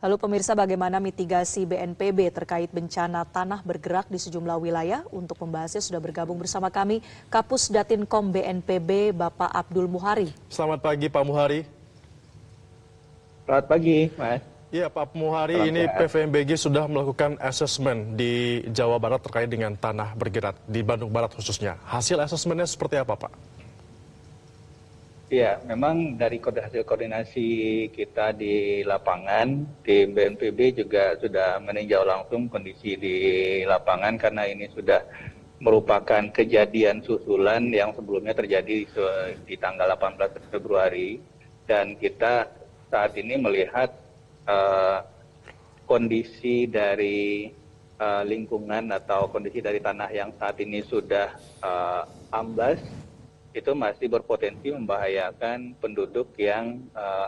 Lalu pemirsa, bagaimana mitigasi BNPB terkait bencana tanah bergerak di sejumlah wilayah? Untuk membahasnya sudah bergabung bersama kami Kapus Datinkom BNPB Bapak Abdul Muhari. Selamat pagi Pak Muhari. Selamat pagi Mas. Iya Pak Muhari, Salam ini sehat. PVMBG sudah melakukan asesmen di Jawa Barat terkait dengan tanah bergerak di Bandung Barat khususnya. Hasil asesmennya seperti apa Pak? Ya, memang dari hasil koordinasi kita di lapangan, tim BNPB juga sudah meninjau langsung kondisi di lapangan karena ini sudah merupakan kejadian susulan yang sebelumnya terjadi di tanggal 18 Februari. Dan kita saat ini melihat kondisi dari lingkungan atau kondisi dari tanah yang saat ini sudah amblas, itu masih berpotensi membahayakan penduduk yang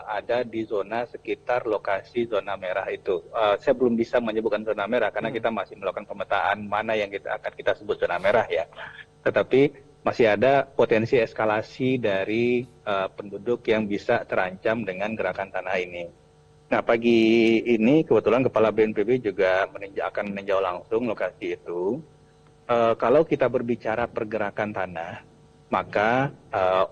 ada di zona sekitar lokasi zona merah itu. Saya belum bisa menyebutkan zona merah karena kita masih melakukan pemetaan mana yang akan kita sebut zona merah ya. Tetapi masih ada potensi eskalasi dari penduduk yang bisa terancam dengan gerakan tanah ini. Nah, pagi ini kebetulan Kepala BNPB juga akan meninjau langsung lokasi itu. Kalau kita berbicara pergerakan tanah, maka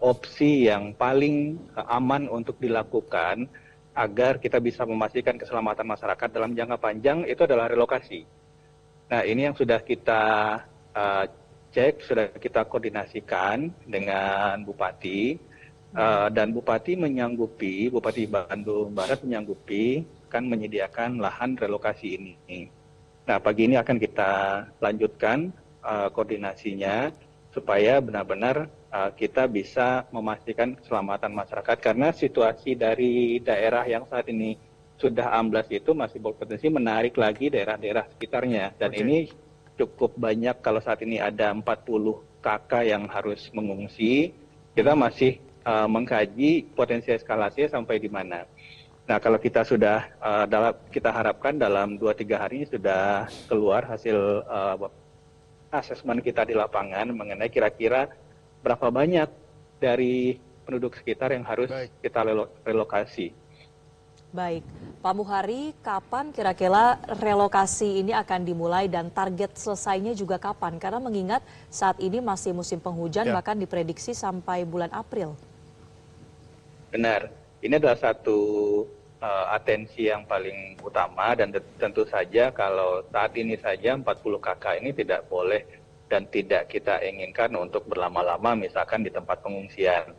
opsi yang paling aman untuk dilakukan agar kita bisa memastikan keselamatan masyarakat dalam jangka panjang itu adalah relokasi. Nah, ini yang sudah kita cek, sudah kita koordinasikan dengan Bupati, dan Bupati Bandung Barat menyanggupi akan menyediakan lahan relokasi ini. Nah, pagi ini akan kita lanjutkan koordinasinya supaya benar-benar kita bisa memastikan keselamatan masyarakat karena situasi dari daerah yang saat ini sudah amblas itu masih berpotensi menarik lagi daerah-daerah sekitarnya. Dan ini cukup banyak, kalau saat ini ada 40 KK yang harus mengungsi, kita masih mengkaji potensi eskalasinya sampai di mana. Nah, kalau kita sudah, kita harapkan dalam 2-3 hari ini sudah keluar hasil asesmen kita di lapangan mengenai kira-kira berapa banyak dari penduduk sekitar yang harus kita relokasi. Baik, Pak Muhari, kapan kira-kira relokasi ini akan dimulai dan target selesainya juga kapan? Karena mengingat saat ini masih musim penghujan, bahkan diprediksi sampai bulan April. Benar, ini adalah satu atensi yang paling utama dan tentu saja kalau saat ini saja 40 KK ini tidak boleh dan tidak kita inginkan untuk berlama-lama misalkan di tempat pengungsian.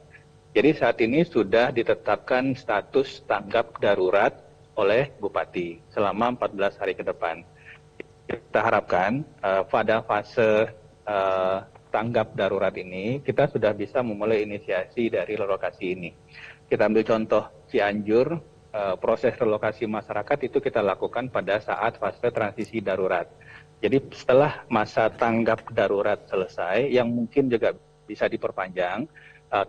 Jadi saat ini sudah ditetapkan status tanggap darurat oleh Bupati selama 14 hari ke depan. Kita harapkan pada fase tanggap darurat ini kita sudah bisa memulai inisiasi dari relokasi ini. Kita ambil contoh Cianjur, proses relokasi masyarakat itu kita lakukan pada saat fase transisi darurat. Jadi setelah masa tanggap darurat selesai, yang mungkin juga bisa diperpanjang,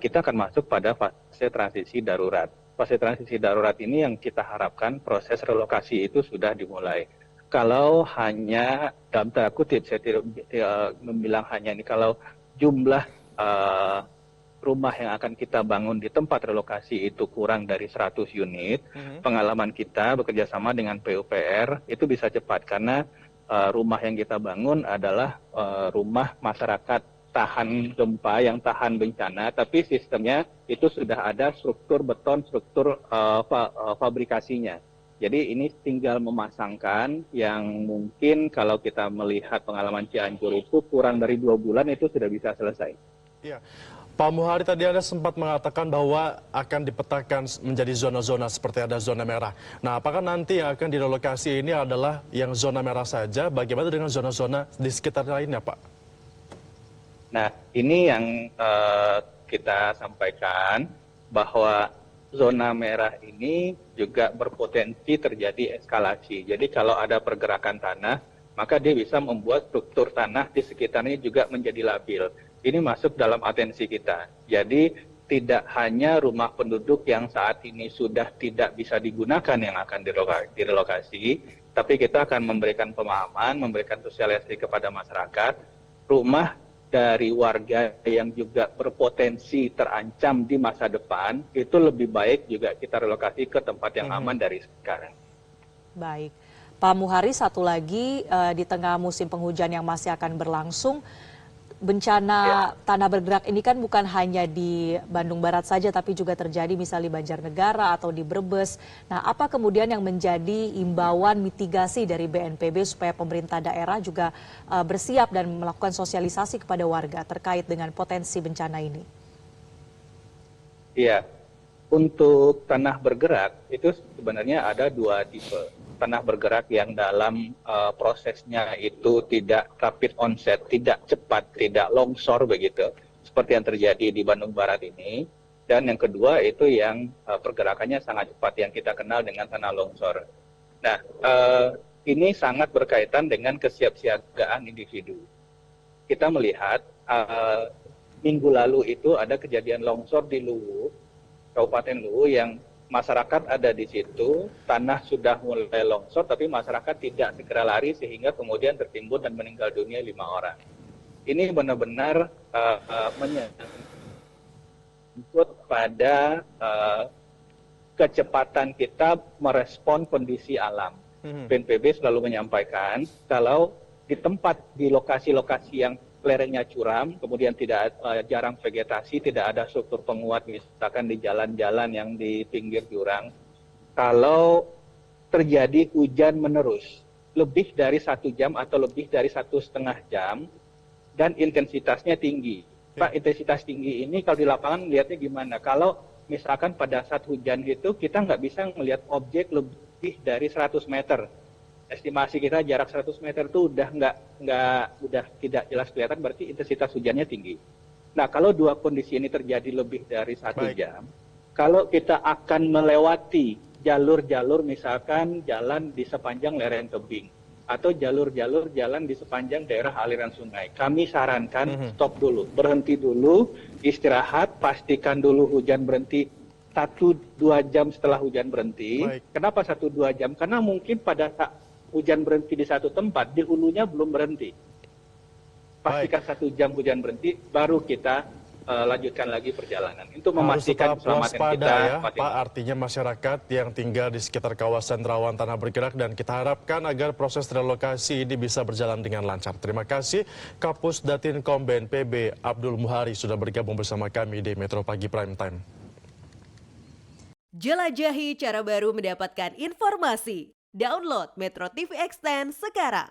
kita akan masuk pada fase transisi darurat. Fase transisi darurat ini yang kita harapkan proses relokasi itu sudah dimulai. Kalau hanya, dalam tanda kutip, saya tidak membilang hanya ini, kalau jumlah rumah yang akan kita bangun di tempat relokasi itu kurang dari 100 unit, pengalaman kita bekerjasama dengan PUPR itu bisa cepat karena rumah yang kita bangun adalah rumah masyarakat tahan gempa yang tahan bencana, tapi sistemnya itu sudah ada struktur beton, struktur fabrikasinya. Jadi ini tinggal memasangkan yang mungkin kalau kita melihat pengalaman Cianjur itu kurang dari 2 bulan itu sudah bisa selesai. Iya. Pak Muhari, tadi Anda sempat mengatakan bahwa akan dipetakan menjadi zona-zona seperti ada zona merah. Nah, apakah nanti yang akan direlokasi ini adalah yang zona merah saja? Bagaimana dengan zona-zona di sekitar lainnya, Pak? Nah, ini yang kita sampaikan bahwa zona merah ini juga berpotensi terjadi eskalasi. Jadi kalau ada pergerakan tanah, maka dia bisa membuat struktur tanah di sekitarnya juga menjadi labil. Ini masuk dalam atensi kita. Jadi tidak hanya rumah penduduk yang saat ini sudah tidak bisa digunakan yang akan direlokasi, tapi kita akan memberikan pemahaman, memberikan sosialisasi kepada masyarakat, rumah dari warga yang juga berpotensi terancam di masa depan, itu lebih baik juga kita relokasi ke tempat yang aman dari sekarang. Baik. Pak Muhari, satu lagi di tengah musim penghujan yang masih akan berlangsung, bencana tanah bergerak ini kan bukan hanya di Bandung Barat saja, tapi juga terjadi misalnya di Banjarnegara atau di Brebes. Nah, apa kemudian yang menjadi imbauan mitigasi dari BNPB supaya pemerintah daerah juga bersiap dan melakukan sosialisasi kepada warga terkait dengan potensi bencana ini? Iya, untuk tanah bergerak itu sebenarnya ada dua tipe. Tanah bergerak yang dalam prosesnya itu tidak rapid onset, tidak cepat, tidak longsor begitu, seperti yang terjadi di Bandung Barat ini. Dan yang kedua itu yang pergerakannya sangat cepat, yang kita kenal dengan tanah longsor. Nah, ini sangat berkaitan dengan kesiapsiagaan individu. Kita melihat minggu lalu itu ada kejadian longsor di Luwu, Kabupaten Luwu, yang masyarakat ada di situ, tanah sudah mulai longsor, tapi masyarakat tidak segera lari sehingga kemudian tertimbun dan meninggal dunia 5 orang. Ini benar-benar menyangkut pada kecepatan kita merespon kondisi alam. BNPB selalu menyampaikan kalau di tempat, di lokasi-lokasi yang lerengnya curam, kemudian tidak jarang vegetasi, tidak ada struktur penguat, misalkan di jalan-jalan yang di pinggir jurang. Kalau terjadi hujan menerus, lebih dari 1 jam atau lebih dari 1,5 jam, dan intensitasnya tinggi. Pak, intensitas tinggi ini kalau di lapangan melihatnya gimana? Kalau misalkan pada saat hujan itu, kita nggak bisa melihat objek lebih dari 100 meter. Estimasi kita jarak 100 meter itu udah tidak jelas kelihatan, berarti intensitas hujannya tinggi. Nah, kalau dua kondisi ini terjadi lebih dari 1 jam, kalau kita akan melewati jalur-jalur, misalkan jalan di sepanjang lereng tebing atau jalur-jalur jalan di sepanjang daerah aliran sungai, kami sarankan stop dulu, berhenti dulu, istirahat, pastikan dulu hujan berhenti 1-2 jam setelah hujan berhenti. Kenapa 1-2 jam? Karena mungkin pada saat hujan berhenti di satu tempat, di hulunya belum berhenti. Pastikan 1 jam hujan berhenti, baru kita lanjutkan lagi perjalanan. Untuk memastikan keselamatan kita. Ya, Pak, artinya masyarakat yang tinggal di sekitar kawasan rawan tanah bergerak, dan kita harapkan agar proses relokasi ini bisa berjalan dengan lancar. Terima kasih Kapus Datinkom BNPB Abdul Muhari sudah bergabung bersama kami di Metro Pagi Prime Time. Jelajahi cara baru mendapatkan informasi. Download Metro TV Extend sekarang.